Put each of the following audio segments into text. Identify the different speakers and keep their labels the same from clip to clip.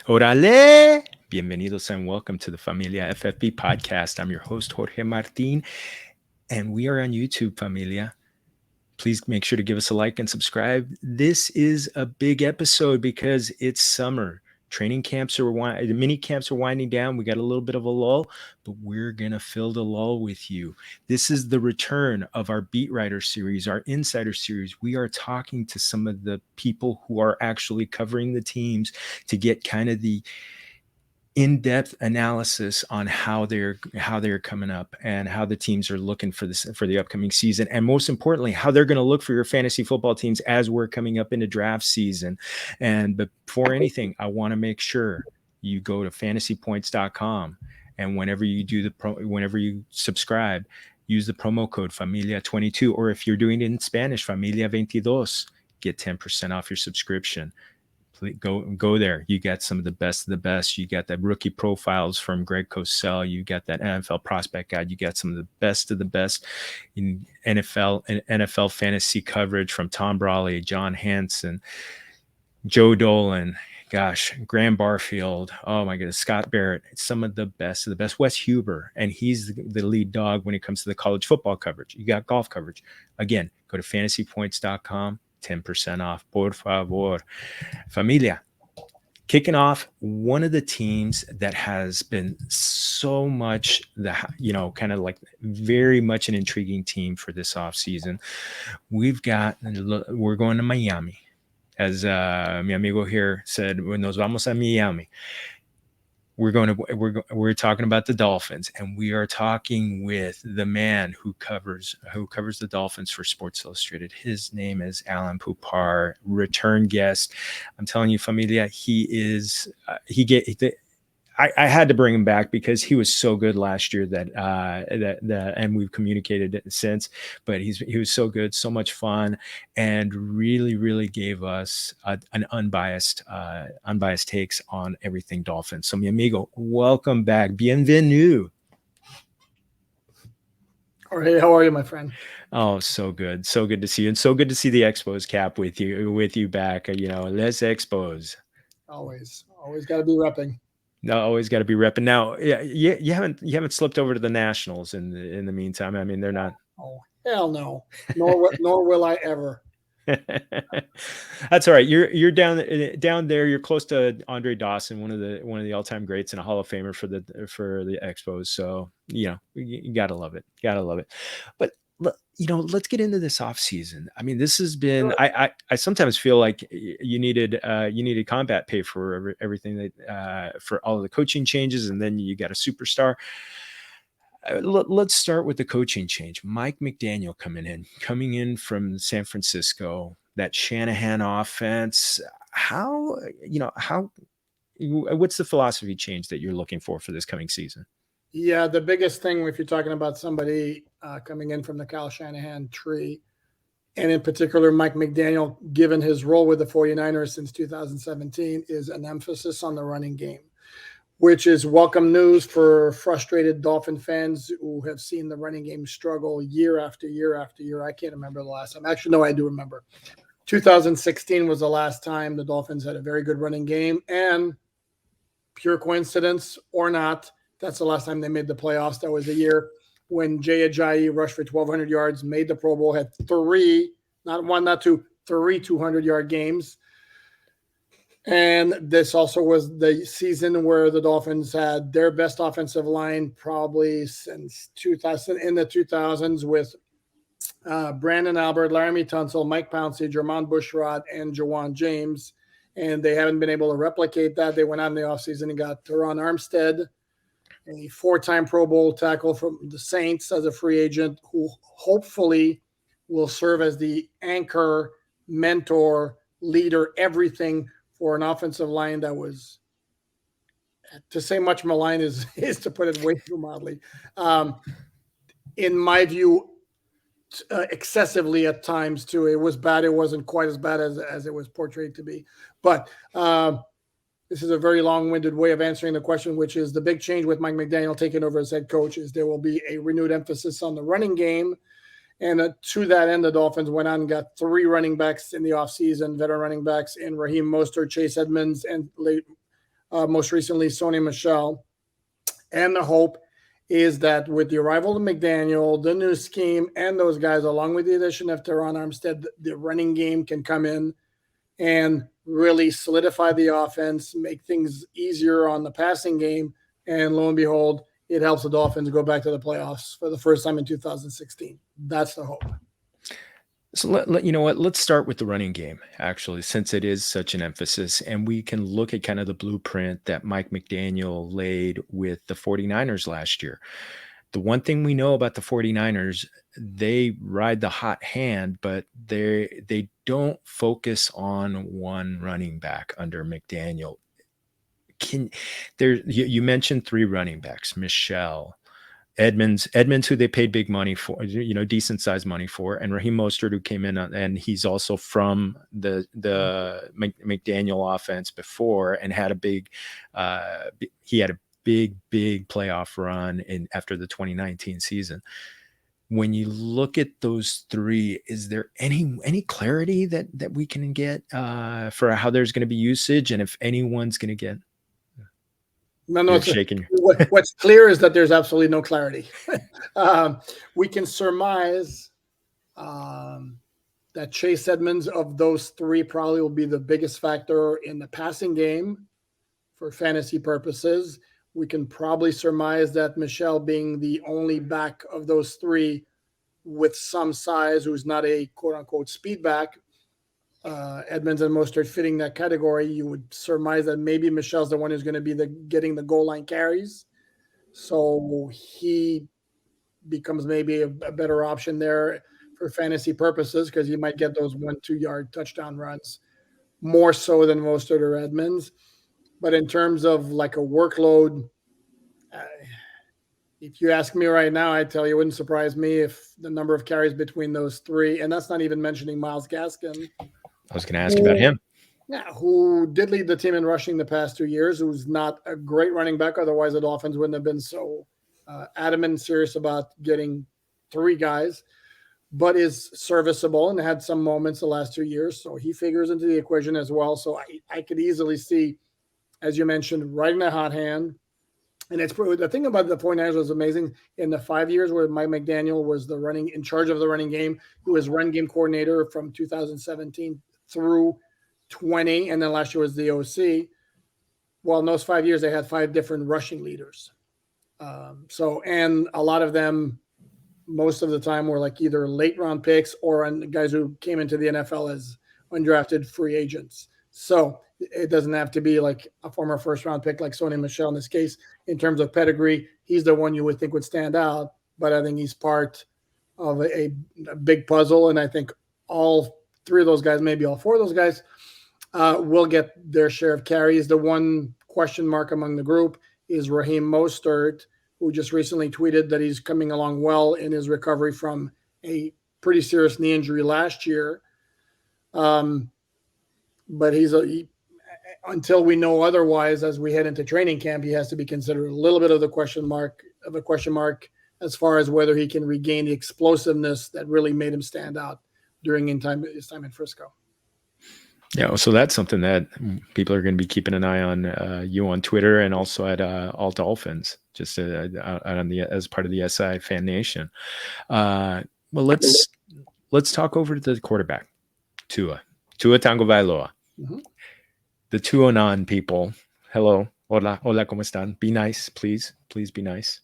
Speaker 1: Orale! Bienvenidos and welcome to the Familia FFB podcast. I'm your host, Jorge Martin, and we are on YouTube, Familia. Please make sure to give us a like and subscribe. This is a big episode because it's summer. Mini camps are winding down. We got a little bit of a lull, but we're going to fill the lull with you. This is the return of our Beat Writer series, our Insider series. We are talking to some of the people who are actually covering the teams to get kind of the in-depth analysis on how they're coming up and how the teams are looking for the upcoming season, and most importantly, how they're going to look for your fantasy football teams as we're coming up into draft season. And before anything, I want to make sure you go to fantasypoints.com, and whenever you subscribe, use the promo code Familia22, or if you're doing it in Spanish, Familia22, get 10% off your subscription. Go there. You got some of the best. You got the rookie profiles from Greg Cosell. You got that NFL prospect guide. You got some of the best in NFL fantasy coverage from Tom Brawley, John Hansen, Joe Dolan, Graham Barfield. Oh my goodness, Scott Barrett. It's some of the best. Wes Huber, and he's the lead dog when it comes to the college football coverage. You got golf coverage. Again, go to fantasypoints.com. 10% off, por favor. Familia, kicking off one of the teams that has been so much kind of like very much an intriguing team for this offseason. We're going to Miami. As mi amigo here said, nos vamos a Miami. We're talking about the Dolphins, and we are talking with the man who covers the Dolphins for Sports Illustrated. His name is Alain Poupart, return guest. I'm telling you, Familia, I had to bring him back because he was so good last year and we've communicated it since, but he was so good, so much fun, and really, really gave us an unbiased takes on everything Dolphins. So mi amigo, welcome back. Bienvenue.
Speaker 2: Hey, how are you, my friend?
Speaker 1: Oh, so good. So good to see you. And so good to see the Expos cap with you back. Les Expos.
Speaker 2: Always got to be repping.
Speaker 1: No, always got to be repping. Now, yeah, you haven't slipped over to the Nationals in the meantime. I mean, they're not.
Speaker 2: Oh, hell no. Nor will I ever.
Speaker 1: That's all right. You're down there. You're close to Andre Dawson, one of the all-time greats and a Hall of Famer for the Expos. So you gotta love it. But let's get into this off season. I mean, this has been. Sure. I sometimes feel like you needed combat pay for everything that for all of the coaching changes, and then you got a superstar. Let's start with the coaching change. Mike McDaniel coming in from San Francisco, that Shanahan offense. What's the philosophy change that you're looking for this coming season?
Speaker 2: Yeah, the biggest thing, if you're talking about somebody coming in from the Kyle Shanahan tree, and in particular Mike McDaniel, given his role with the 49ers since 2017, is an emphasis on the running game, which is welcome news for frustrated Dolphin fans who have seen the running game struggle year after year after year. I can't remember the last time. Actually, no, I do remember. 2016 was the last time the Dolphins had a very good running game, and pure coincidence or not, that's the last time they made the playoffs. That was the year when Jay Ajayi rushed for 1,200 yards, made the Pro Bowl, had three 200-yard games. And this also was the season where the Dolphins had their best offensive line probably since 2000, in the 2000s, with Brandon Albert, Laramie Tunsil, Mike Pouncey, Jermon Bushrod, and Jawan James. And they haven't been able to replicate that. They went out in the offseason and got Tyron Armstead, a 4-time Pro Bowl tackle from the Saints as a free agent, who hopefully will serve as the anchor, mentor, leader, everything for an offensive line that was, to say much maligned is to put it way too mildly. In my view, excessively at times too. It was bad. It wasn't quite as bad as it was portrayed to be. But this is a very long-winded way of answering the question, which is the big change with Mike McDaniel taking over as head coach is there will be a renewed emphasis on the running game. And to that end, the Dolphins went on and got 3 running backs in the offseason, veteran running backs in Raheem Mostert, Chase Edmonds, and most recently Sony Michel. And the hope is that with the arrival of McDaniel, the new scheme, and those guys, along with the addition of Tyron Armstead, the running game can come in and really solidify the offense, make things easier on the passing game. And lo and behold, it helps the Dolphins go back to the playoffs for the first time in 2016. That's the hope.
Speaker 1: So you know what? Let's start with the running game, actually, since it is such an emphasis. And we can look at kind of the blueprint that Mike McDaniel laid with the 49ers last year. The one thing we know about the 49ers, they ride the hot hand, but they don't focus on one running back under McDaniel. You mentioned 3 running backs, Michel, Edmonds, who they paid big money for, decent sized money for, and Raheem Mostert, who came in, and he's also from the McDaniel offense before, and had a big playoff run after the 2019 season. When you look at those 3, is there any clarity that we can get for how there's going to be usage, and if anyone's going to get?
Speaker 2: No, shaking. What's clear is that there's absolutely no clarity. We can surmise that Chase Edmonds, of those 3, probably will be the biggest factor in the passing game for fantasy purposes. We can probably surmise that Michel, being the only back of those 3 with some size, who's not a quote-unquote speed back, Edmonds and Mostert fitting that category, you would surmise that maybe Michel's the one who's going to be getting the goal line carries. So he becomes maybe a better option there for fantasy purposes, because you might get those 1-2 yard touchdown runs more so than Mostert or Edmonds. But in terms of like a workload, if you ask me right now, I'd tell you it wouldn't surprise me if the number of carries between those 3, and that's not even mentioning Myles Gaskin.
Speaker 1: I was going to ask about him.
Speaker 2: Yeah, who did lead the team in rushing the past 2 years, who's not a great running back. Otherwise, the Dolphins wouldn't have been so adamant and serious about getting 3 guys, but is serviceable and had some moments the last 2 years. So he figures into the equation as well. So I could easily see, as you mentioned, riding a hot hand. And it's the thing about the 49ers was amazing. In the 5 years where Mike McDaniel was in charge of the running game, he was run game coordinator from 2017 through 20, and then last year was the OC. Well, in those 5 years, they had 5 different rushing leaders. And a lot of them, most of the time, were like either late round picks or guys who came into the NFL as undrafted free agents. So it doesn't have to be like a former first round pick like Sony Michel in this case. In terms of pedigree, he's the one you would think would stand out, but I think he's part of a big puzzle. And I think all 3 of those guys, maybe all 4 of those guys, will get their share of carries. The one question mark among the group is Raheem Mostert, who just recently tweeted that he's coming along well in his recovery from a pretty serious knee injury last year. But until we know otherwise, as we head into training camp, he has to be considered a little bit of a question mark as far as whether he can regain the explosiveness that really made him stand out during his time in Frisco.
Speaker 1: Yeah, so that's something that people are going to be keeping an eye on, you on Twitter and also at All Dolphins, just as part of the SI Fan Nation. Well, let's talk over to the quarterback, Tua Tagovailoa. Mm-hmm. The 209 people. Hello, hola, ¿cómo están? Be nice, please be nice.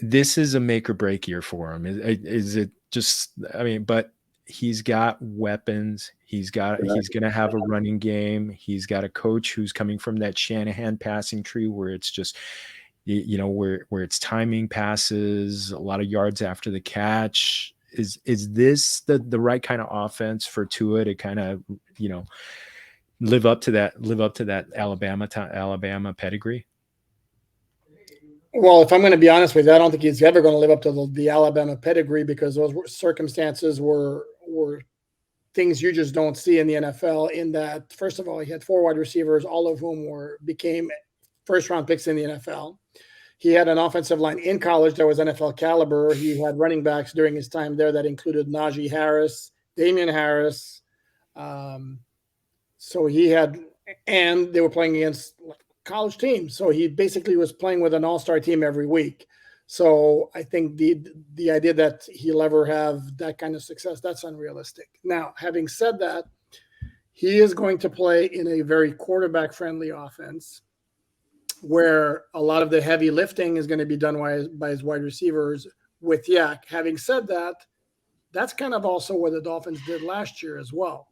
Speaker 1: This is a make or break year for him. Is it just? I mean, but he's got weapons. He's going to have a running game. He's got a coach who's coming from that Shanahan passing tree where it's just, where it's timing passes, a lot of yards after the catch. Is this the right kind of offense for Tua to kind of, live up to that Alabama pedigree?
Speaker 2: Well, if I'm going to be honest with you, I don't think he's ever going to live up to the Alabama pedigree, because those circumstances were things you just don't see in the NFL. In that, first of all, he had 4 wide receivers, all of whom became first-round picks in the NFL. He had an offensive line in college that was NFL caliber. He had running backs during his time there that included Najee Harris, Damian Harris. So he had, and they were playing against college teams. So he basically was playing with an all-star team every week. So I think the idea that he'll ever have that kind of success, that's unrealistic. Now, having said that, he is going to play in a very quarterback-friendly offense where a lot of the heavy lifting is going to be done by his wide receivers with Yak. Having said that, that's kind of also what the Dolphins did last year as well.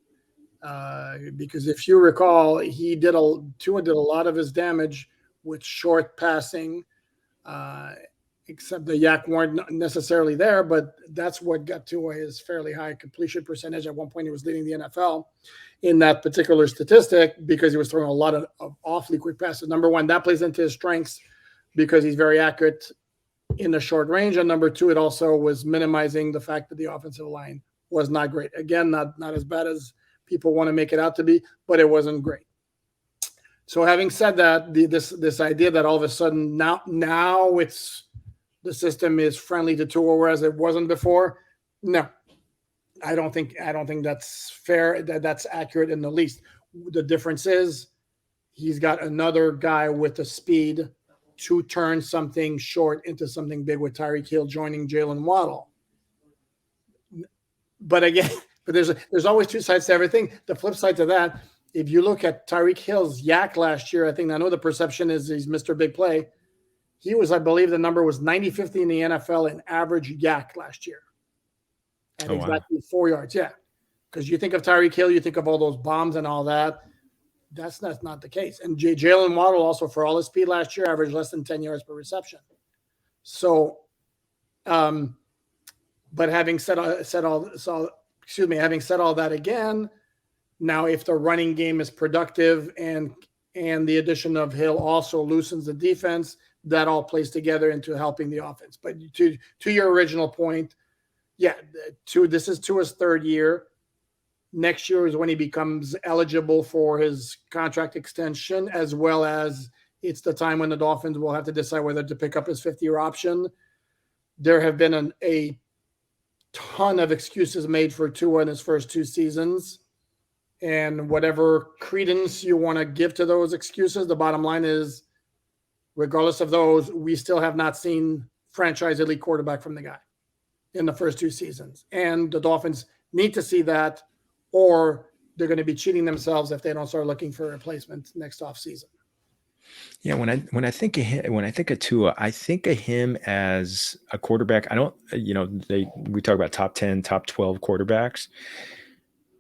Speaker 2: Because if you recall, Tua did a lot of his damage with short passing, except the Yak weren't necessarily there, but that's what got Tua his fairly high completion percentage. At one point, he was leading the NFL in that particular statistic because he was throwing a lot of awfully quick passes. Number one, that plays into his strengths because he's very accurate in the short range. And number two, it also was minimizing the fact that the offensive line was not great. Again, not as bad as people want to make it out to be, but it wasn't great. So having said that, this idea that all of a sudden now it's the system is friendly to Tua, whereas it wasn't before, no. I don't think that's fair. That's accurate in the least. The difference is he's got another guy with the speed to turn something short into something big with Tyreek Hill joining Jaylen Waddle. But again, there's always two sides to everything. The flip side to that, if you look at Tyreek Hill's yak last year, I know the perception is he's Mr. Big Play. He was, I believe the number was 95th in the NFL in average yak last year. At exactly 4 yards. Yeah. Because you think of Tyreek Hill, you think of all those bombs and all that. That's not the case. And Jaylen Waddle also, for all his speed last year, averaged less than 10 yards per reception. So, but having said all that again, now if the running game is productive and the addition of Hill also loosens the defense, that all plays together into helping the offense. But to your original point, yeah, this is Tua's third year. Next year is when he becomes eligible for his contract extension, as well as it's the time when the Dolphins will have to decide whether to pick up his fifth-year option. There have been a ton of excuses made for Tua in his first two seasons. And whatever credence you want to give to those excuses, the bottom line is, regardless of those, we still have not seen franchise elite quarterback from the guy in the first two seasons. And the Dolphins need to see that, or they're going to be cheating themselves if they don't start looking for a replacement next offseason.
Speaker 1: Yeah, when I think of Tua, I think of him as a quarterback. I don't, we talk about top 10, top 12 quarterbacks.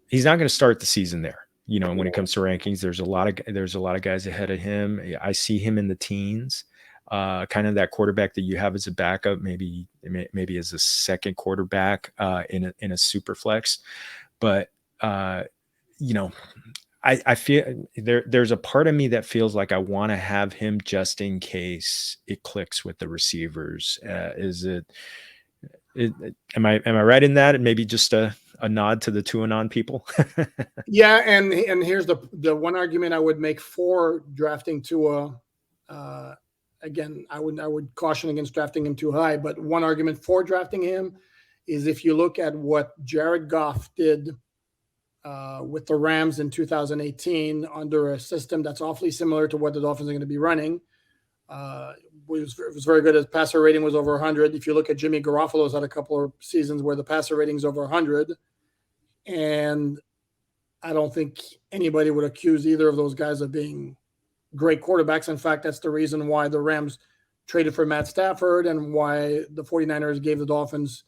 Speaker 1: He's not going to start the season there. When it comes to rankings, there's a lot of guys ahead of him. I see him in the teens. Kind of that quarterback that you have as a backup, maybe as a second quarterback in a super flex. But I feel there's a part of me that feels like I want to have him just in case it clicks with the receivers. Am I right in that? And maybe just a nod to the Tuanon people.
Speaker 2: Yeah, and here's the one argument I would make for drafting Tua. Again, I would caution against drafting him too high, but one argument for drafting him is if you look at what Jared Goff did with the Rams in 2018 under a system that's awfully similar to what the Dolphins are going to be running. It was very good. His passer rating was over 100. If you look at Jimmy Garoppolo's had a couple of seasons where the passer rating is over 100, and I don't think anybody would accuse either of those guys of being great quarterbacks. In fact, that's the reason why the Rams traded for Matt Stafford and why the 49ers gave the Dolphins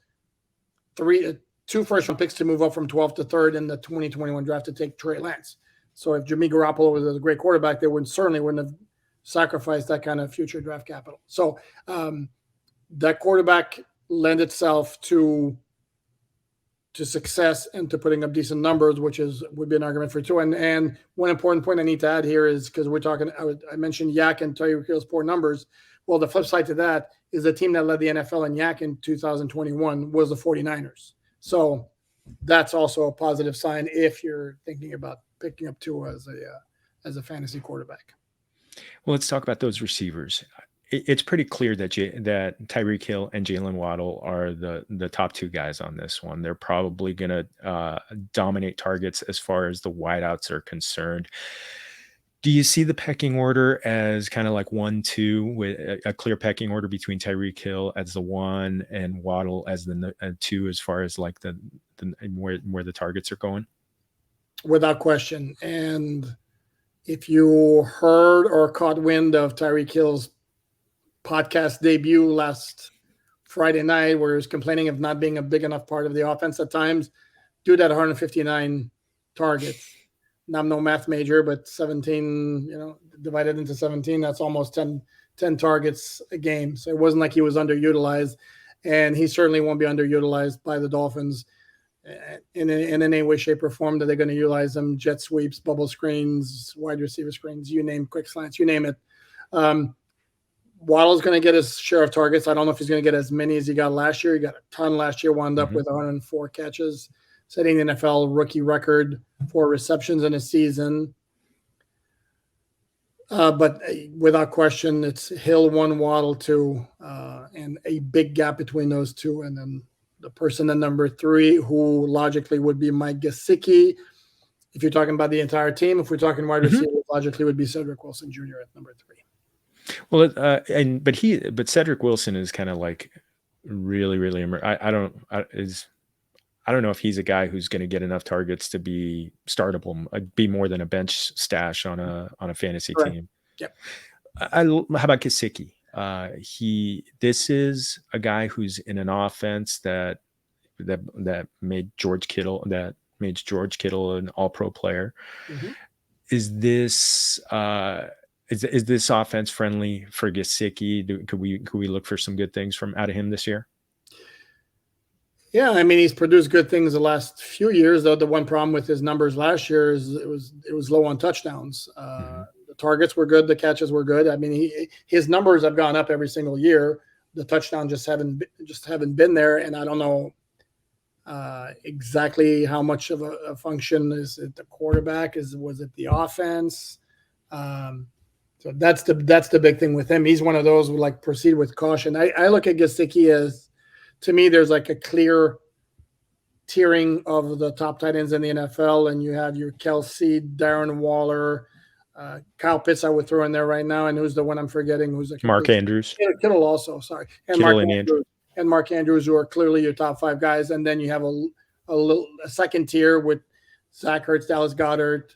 Speaker 2: two first-round picks to move up from 12th to 3rd in the 2021 draft to take Trey Lance. So if Jimmy Garoppolo was a great quarterback, they certainly wouldn't have sacrificed that kind of future draft capital. So that quarterback lent itself to success and to putting up decent numbers, which would be an argument for Tua. And one important point I need to add here is because I mentioned Yak and Tyreek Hill's poor numbers. Well, the flip side to that is the team that led the NFL in Yak in 2021 was the 49ers. So that's also a positive sign if you're thinking about picking up Tua as a fantasy quarterback.
Speaker 1: Well, let's talk about those receivers. It's pretty clear that Tyreek Hill and Jaylen Waddle are the top two guys on this one. They're probably going to dominate targets as far as the wideouts are concerned. Do you see the pecking order as kind of like 1-2 with a clear pecking order between Tyreek Hill as the 1 and Waddle as the 2 as far as like the where the targets are going?
Speaker 2: Without question. And if you heard or caught wind of Tyreek Hill's podcast debut last Friday night, where he was complaining of not being a big enough part of the offense at times, dude had 159 targets. Now, I'm no math major, but 17, divided into 17, that's almost 10 targets a game. So it wasn't like he was underutilized, and he certainly won't be underutilized by the Dolphins in any way, shape, or form that they're going to utilize them. Jet sweeps, bubble screens, wide receiver screens, you name, quick slants, you name it. Waddle's going to get his share of targets. I don't know if he's going to get as many as he got last year. He got a ton last year, wound up with 104 catches, setting the NFL rookie record for receptions in a season. But without question, it's Hill 1, Waddle 2, and a big gap between those two. And then the person at number 3, who logically would be Mike Gesicki. If you're talking about the entire team, if we're talking wide receivers, logically would be Cedric Wilson Jr. at number 3.
Speaker 1: Well, but Cedric Wilson is kind of like really, really. I don't know if he's a guy who's going to get enough targets to be startable, be more than a bench stash on a fantasy team.
Speaker 2: Yep.
Speaker 1: How about Gesicki? This is a guy who's in an offense that made George Kittle an All-Pro player. Mm-hmm. Is this offense friendly for Gesicki? Could we look for some good things out of him this year?
Speaker 2: Yeah, I mean, he's produced good things the last few years, though the one problem with his numbers last year is it was low on touchdowns. The targets were good, the catches were good. I mean, his numbers have gone up every single year. The touchdowns just haven't been there, and I don't know exactly how much of a function is it the quarterback? Was it the offense? So that's the big thing with him. He's one of those who like proceed with caution. I look at Gesicki as, to me, there's like a clear tiering of the top tight ends in the NFL, and you have your Kelsey, Darren Waller, Kyle Pitts I would throw in there right now, and who's the one I'm forgetting? Who's
Speaker 1: Mark Andrews.
Speaker 2: Kittle also, sorry. And Mark Andrews, who are clearly your top 5 guys, and then you have a second tier with Zach Ertz, Dallas Goedert,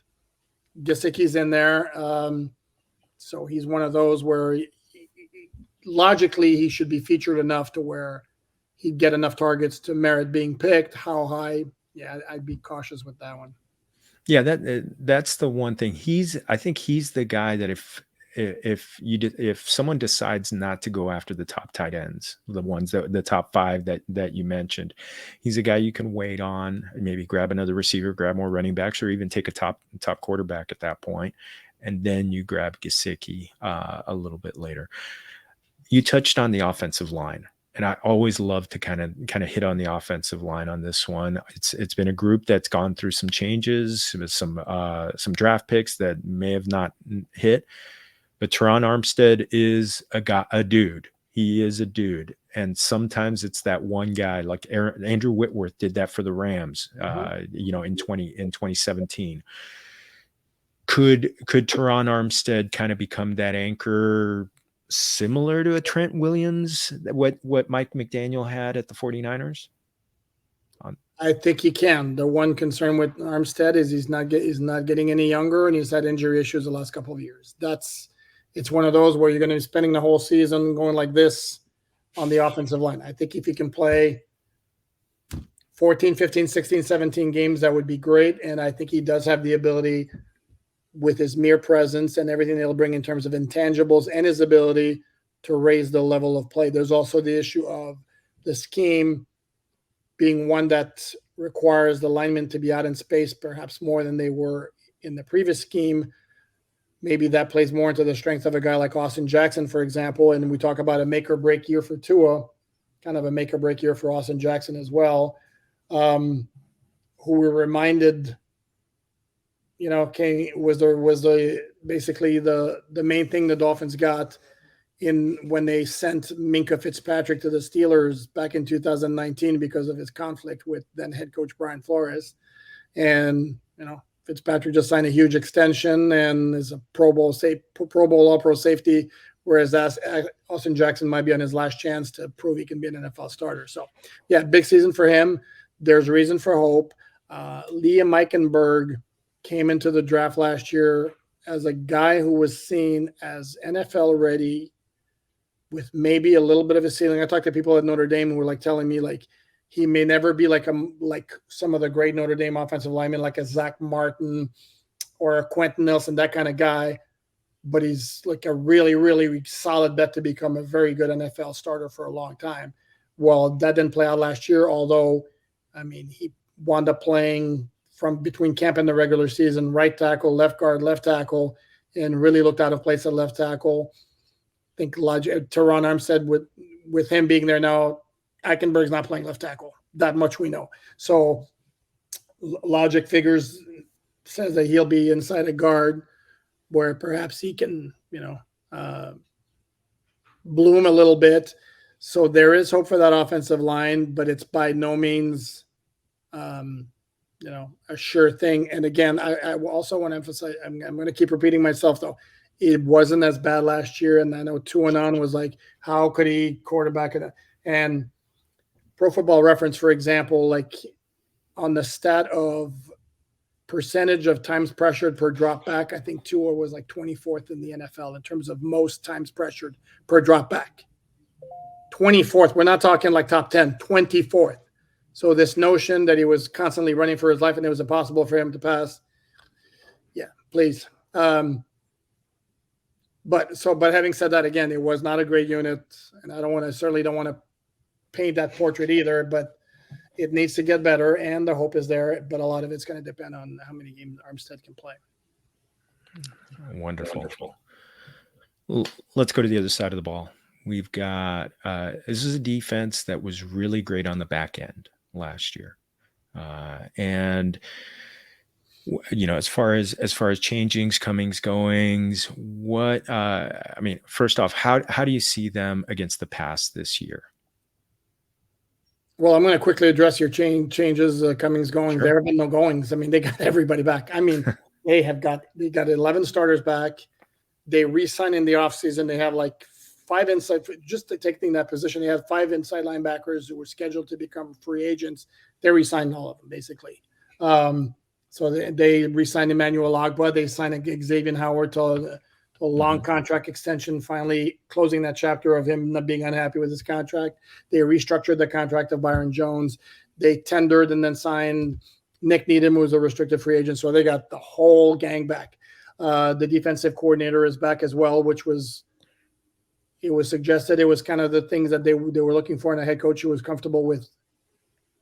Speaker 2: Gesicki's in there. So he's one of those where logically he should be featured enough to where he'd get enough targets to merit being picked. How high? Yeah, I'd be cautious with that one.
Speaker 1: Yeah, that's the one thing. I think he's the guy that if someone decides not to go after the top tight ends, the top 5 that you mentioned, he's a guy you can wait on, maybe grab another receiver, grab more running backs, or even take a top quarterback at that point, and then you grab Gesicki a little bit later. You touched on the offensive line. And I always love to kind of hit on the offensive line on this one. It's been a group that's gone through some changes, some draft picks that may have not hit. But Tyron Armstead is a dude. He is a dude, and sometimes it's that one guy like Andrew Whitworth did that for the Rams. In 2017. Could Tyron Armstead kind of become that anchor? Similar to a Trent Williams, what Mike McDaniel had at the 49ers?
Speaker 2: I think he can. The one concern with Armstead is he's not getting any younger, and he's had injury issues the last couple of years. It's one of those where you're going to be spending the whole season going like this on the offensive line. I think if he can play 14, 15, 16, 17 games, that would be great. And I think he does have the ability, with his mere presence and everything they'll bring in terms of intangibles and his ability to raise the level of play. There's also the issue of the scheme being one that requires the linemen to be out in space perhaps more than they were in the previous scheme. Maybe that plays more into the strength of a guy like Austin Jackson, for example. And we talk about a make or break year for Tua, kind of a make or break year for Austin Jackson as well, who were reminded – was basically the main thing the Dolphins got when they sent Minkah Fitzpatrick to the Steelers back in 2019 because of his conflict with then head coach Brian Flores. And, Fitzpatrick just signed a huge extension and is a Pro Bowl All-Pro safety, whereas Austin Jackson might be on his last chance to prove he can be an NFL starter. So, yeah, big season for him. There's reason for hope. Liam Eichenberg came into the draft last year as a guy who was seen as NFL ready with maybe a little bit of a ceiling. I talked to people at Notre Dame who were like telling me like he may never be like some of the great Notre Dame offensive linemen, like a Zach Martin or a Quentin Nelson, that kind of guy. But he's like a really, really solid bet to become a very good NFL starter for a long time. Well, that didn't play out last year, although, I mean, he wound up playing from between camp and the regular season, right tackle, left guard, left tackle, and really looked out of place at left tackle. I think Tyron Armstead, with him being there now, Eichenberg's not playing left tackle. That much we know. So logic figures says that he'll be inside a guard where perhaps he can, bloom a little bit. So there is hope for that offensive line, but it's by no means, a sure thing. And again, I also want to emphasize, I'm going to keep repeating myself though. It wasn't as bad last year. And I know Tuanon was like, how could he quarterback it? And Pro Football Reference, for example, like on the stat of percentage of times pressured per drop back, I think Tua was like 24th in the NFL in terms of most times pressured per drop back. 24th. We're not talking like top 10, 24th. So this notion that he was constantly running for his life and it was impossible for him to pass. Yeah, please. But having said that, again, it was not a great unit, and I certainly don't want to paint that portrait either, but it needs to get better, and the hope is there, but a lot of it's going to depend on how many games Armstead can play.
Speaker 1: Wonderful. Let's go to the other side of the ball. We've got this is a defense that was really great on the back end last year, and as far as changings, comings, goings, what first off, how do you see them against the pass this year?
Speaker 2: Well, I'm going to quickly address your changes, comings, going. Sure. There have been no goings. I mean, they got everybody back. I mean, they got 11 starters back. They re-signed in the offseason. They have like 5 inside, just to take that position. They had 5 inside linebackers who were scheduled to become free agents. They re-signed all of them, basically. So they re-signed Emmanuel Ogbah. They signed Xavier Howard to a long contract extension, finally closing that chapter of him not being unhappy with his contract. They restructured the contract of Byron Jones. They tendered and then signed Nick Needham, who was a restricted free agent. So they got the whole gang back. The defensive coordinator is back as well, it was suggested it was kind of the things that they were looking for in a head coach who was comfortable with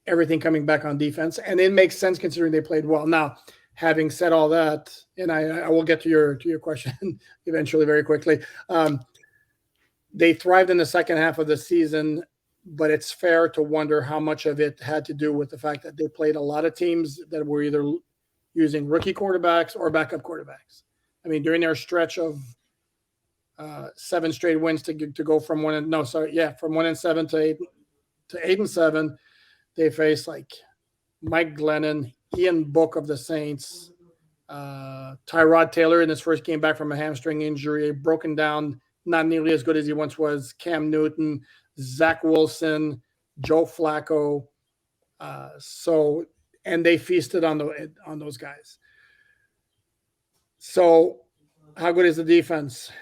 Speaker 2: everything coming back on defense. And it makes sense considering they played well. Now, having said all that, and I will get to your question eventually very quickly, they thrived in the second half of the season, but it's fair to wonder how much of it had to do with the fact that they played a lot of teams that were either using rookie quarterbacks or backup quarterbacks. I mean, during their stretch of 7 straight wins to go from 1-7 to 8-7, they faced like Mike Glennon, Ian Book of the Saints, Tyrod Taylor in his first game back from a hamstring injury, broken down, not nearly as good as he once was, Cam Newton, Zach Wilson, Joe Flacco. And they feasted on those guys. So how good is the defense?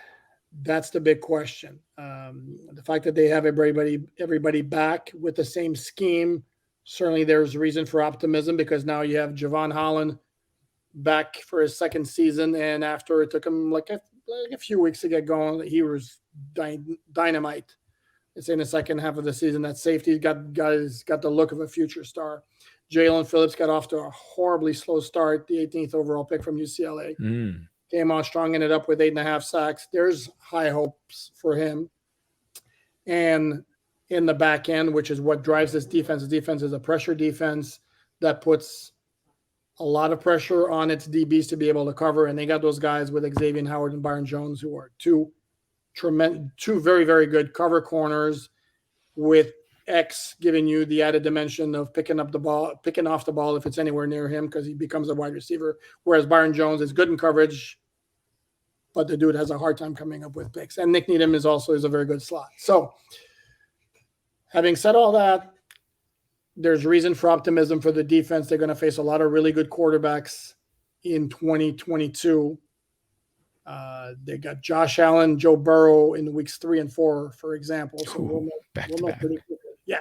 Speaker 2: That's the big question. The fact that they have everybody back with the same scheme, certainly there's reason for optimism because now you have Javon Holland back for his second season, and after it took him like a few weeks to get going, he was dynamite. It's in the second half of the season. That safety got the look of a future star. Jaylen Phillips got off to a horribly slow start, the 18th overall pick from UCLA. Came on strong, ended up with 8.5 sacks. There's high hopes for him. And in the back end, which is what drives this defense. The defense is a pressure defense that puts a lot of pressure on its DBs to be able to cover. And they got those guys with Xavier Howard and Byron Jones, who are two very, very good cover corners with X giving you the added dimension of picking off the ball if it's anywhere near him because he becomes a wide receiver. Whereas Byron Jones is good in coverage, but the dude has a hard time coming up with picks. And Nick Needham is a very good slot. So having said all that, there's reason for optimism for the defense. They're going to face a lot of really good quarterbacks in 2022. They got Josh Allen, Joe Burrow in weeks 3 and 4, for example. So we'll know pretty quickly. Yeah.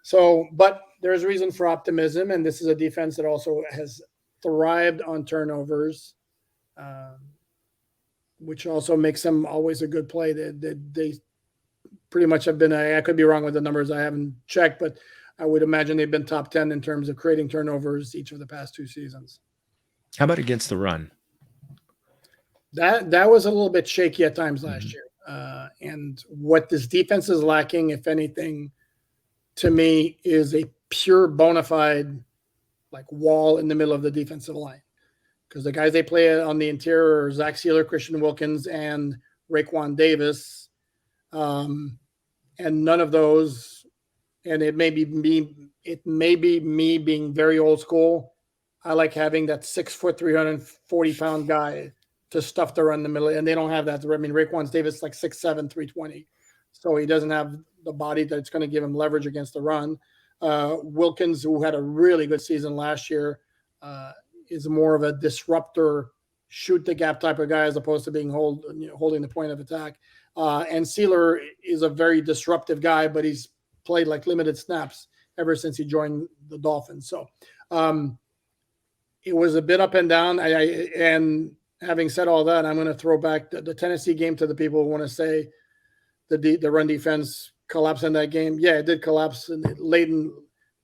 Speaker 2: So, but there's reason for optimism, and this is a defense that also has thrived on turnovers, which also makes them always a good play. They pretty much have been, I could be wrong with the numbers, I haven't checked, but I would imagine they've been top 10 in terms of creating turnovers each of the past 2 seasons.
Speaker 1: How about against the run?
Speaker 2: That was a little bit shaky at times last year. And what this defense is lacking, if anything, to me, is a pure bona fide like wall in the middle of the defensive line. Because the guys they play on the interior are Zach Sealer, Christian Wilkins, and Raekwon Davis. And none of those, and it may be me being very old school. I like having that 6 foot, 340-pound guy to stuff the run in the middle, and they don't have that. I mean, Raekwon Davis like 6'7", 320, so he doesn't have the body that's going to give him leverage against the run. Wilkins, who had a really good season last year, is more of a disruptor, shoot the gap type of guy as opposed to being holding the point of attack. And Sealer is a very disruptive guy, but he's played like limited snaps ever since he joined the Dolphins. So it was a bit up and down. And having said all that, I'm going to throw back the Tennessee game to the people who want to say the run defense collapsed in that game. Yeah, it did collapse late in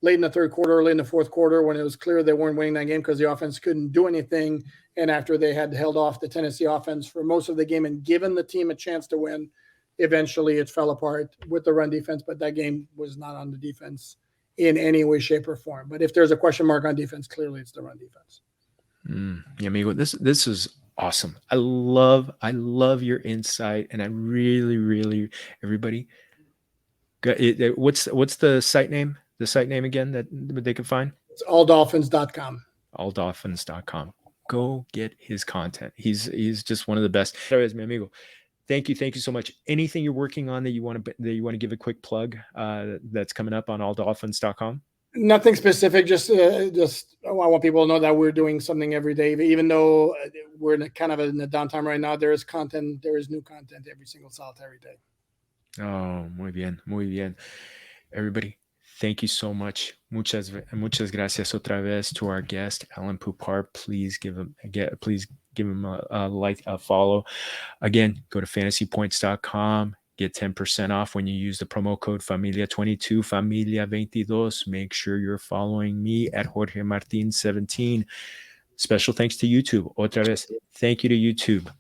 Speaker 2: the third quarter, early in the fourth quarter, when it was clear they weren't winning that game because the offense couldn't do anything. And after they had held off the Tennessee offense for most of the game and given the team a chance to win, eventually it fell apart with the run defense. But that game was not on the defense in any way, shape, or form. But if there's a question mark on defense, clearly it's the run defense.
Speaker 1: Yeah, amigo, this is awesome. I love your insight, and I really everybody. What's the site name? The site name again that they can find?
Speaker 2: It's alldolphins.com.
Speaker 1: Alldolphins.com. Go get his content. He's just one of the best. There is, mi amigo. Thank you so much. Anything you're working on that you want to give a quick plug that's coming up on alldolphins.com?
Speaker 2: Nothing specific. Just I want people to know that we're doing something every day, even though we're in a downtime right now. There is new content every single solitary day.
Speaker 1: Oh, muy bien. Everybody, thank you so much. Muchas gracias otra vez to our guest, Alain Poupart. Please give him a follow. Again, go to fantasypoints.com. Get 10% off when you use the promo code Familia22, Familia22. Make sure you're following me at Jorge Martin 17. Special thanks to YouTube. Otra vez, thank you to YouTube.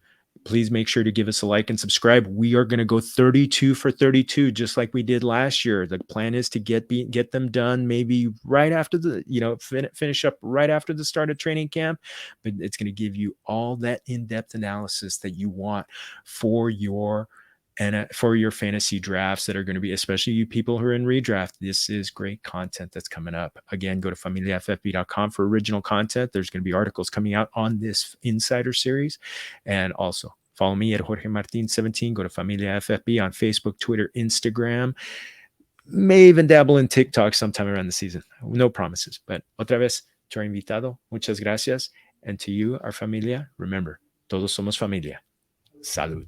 Speaker 1: Please make sure to give us a like and subscribe. We are going to go 32 for 32, just like we did last year. The plan is to get them done maybe right after finish up right after the start of training camp. But it's going to give you all that in-depth analysis that you want for your fantasy drafts that are going to be, especially you people who are in redraft. This is great content that's coming up. Again, go to familiaffb.com for original content. There's going to be articles coming out on this Insider series. And also follow me at Jorge Martin 17. Go to Familia FFB on Facebook, Twitter, Instagram. May even dabble in TikTok sometime around the season. No promises. But otra vez, to our invitado, muchas gracias. And to you, our familia, remember, todos somos familia. Salud.